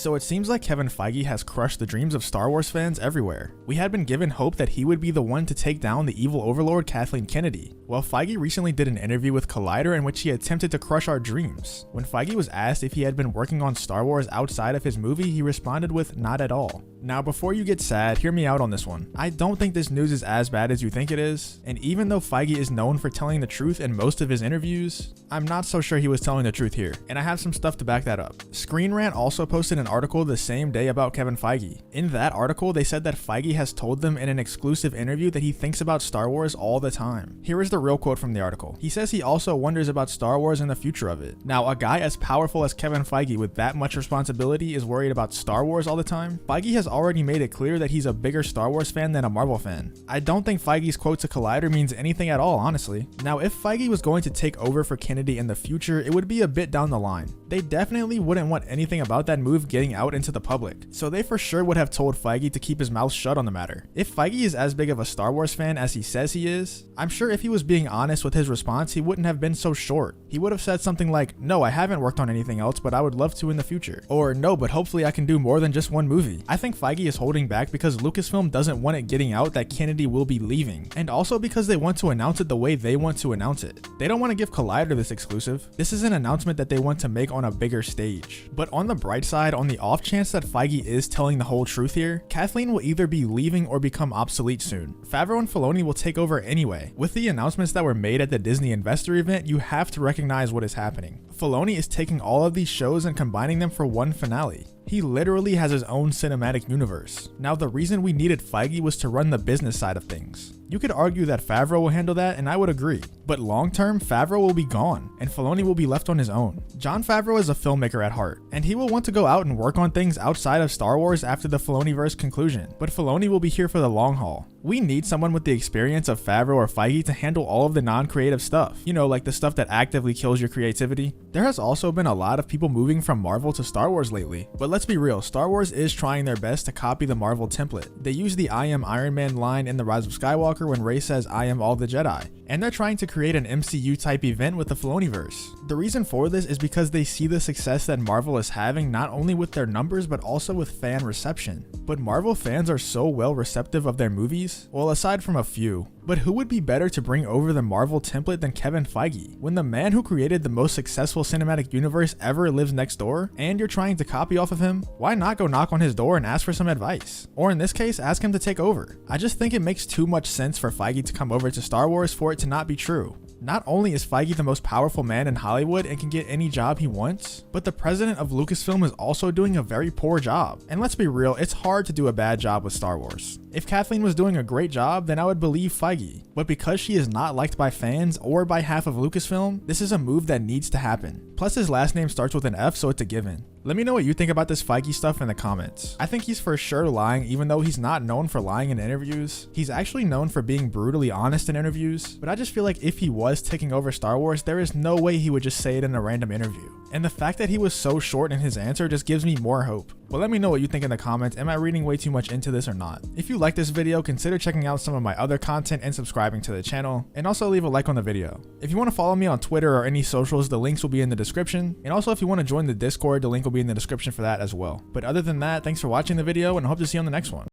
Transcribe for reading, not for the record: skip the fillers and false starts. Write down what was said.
So it seems like Kevin Feige has crushed the dreams of Star Wars fans everywhere. We had been given hope that he would be the one to take down the evil overlord Kathleen Kennedy. Well, Feige recently did an interview with Collider in which he attempted to crush our dreams. When Feige was asked if he had been working on Star Wars outside of his movie, he responded with not at all. Now before you get sad, hear me out on this one. I don't think this news is as bad as you think it is, and even though Feige is known for telling the truth in most of his interviews, I'm not so sure he was telling the truth here, and I have some stuff to back that up. Screen Rant also posted an article the same day about Kevin Feige. In that article, they said that Feige has told them in an exclusive interview that he thinks about Star Wars all the time. Here is the real quote from the article. He says he also wonders about Star Wars and the future of it. Now, a guy as powerful as Kevin Feige with that much responsibility is worried about Star Wars all the time? Feige has already made it clear that he's a bigger Star Wars fan than a Marvel fan. I don't think Feige's quote to Collider means anything at all, honestly. Now, if Feige was going to take over for Kennedy in the future, it would be a bit down the line. They definitely wouldn't want anything about that move getting out into the public, so they for sure would have told Feige to keep his mouth shut on the matter. If Feige is as big of a Star Wars fan as he says he is, I'm sure if he was being honest with his response, he wouldn't have been so short. He would have said something like, no, I haven't worked on anything else, but I would love to in the future. Or no, but hopefully I can do more than just one movie. I think Feige is holding back because Lucasfilm doesn't want it getting out that Kennedy will be leaving, and also because they want to announce it the way they want to announce it. They don't want to give Collider this exclusive. This is an announcement that they want to make on a bigger stage. But on the bright side, on the off chance that Feige is telling the whole truth here, Kathleen will either be leaving or become obsolete soon. Favreau and Filoni will take over anyway. With the announcements that were made at the Disney investor event, you have to recognize what is happening. Filoni is taking all of these shows and combining them for one finale. He literally has his own cinematic universe. Now, the reason we needed Feige was to run the business side of things. You could argue that Favreau will handle that, and I would agree. But long term, Favreau will be gone, and Filoni will be left on his own. Jon Favreau is a filmmaker at heart, and he will want to go out and work on things outside of Star Wars after the Filoniverse conclusion. But Filoni will be here for the long haul. We need someone with the experience of Favreau or Feige to handle all of the non-creative stuff. You know, like the stuff that actively kills your creativity. There has also been a lot of people moving from Marvel to Star Wars lately. But let's be real, Star Wars is trying their best to copy the Marvel template. They use the I am Iron Man line in The Rise of Skywalker when Rey says I am all the Jedi. And they're trying to create an MCU type event with the Filoniverse. The reason for this is because they see the success that Marvel is having not only with their numbers but also with fan reception. But Marvel fans are so well receptive of their movies, well, aside from a few. But who would be better to bring over the Marvel template than Kevin Feige? When the man who created the most successful cinematic universe ever lives next door, and you're trying to copy off of him, why not go knock on his door and ask for some advice? Or in this case, ask him to take over. I just think it makes too much sense for Feige to come over to Star Wars for it to not be true. Not only is Feige the most powerful man in Hollywood and can get any job he wants, but the president of Lucasfilm is also doing a very poor job. And let's be real, it's hard to do a bad job with Star Wars. If Kathleen was doing a great job, then I would believe Feige. But because she is not liked by fans or by half of Lucasfilm, this is a move that needs to happen. Plus his last name starts with an F, so it's a given. Let me know what you think about this Feige stuff in the comments. I think he's for sure lying, even though he's not known for lying in interviews. He's actually known for being brutally honest in interviews, but I just feel like if he was taking over Star Wars, there is no way he would just say it in a random interview. And the fact that he was so short in his answer just gives me more hope. Well, let me know what you think in the comments. Am I reading way too much into this or not? If you like this video, consider checking out some of my other content and subscribing to the channel, and also leave a like on the video. If you want to follow me on Twitter or any socials, the links will be in the description, and also if you want to join the Discord, the link will be in the description for that as well. But other than that, thanks for watching the video, and I hope to see you on the next one.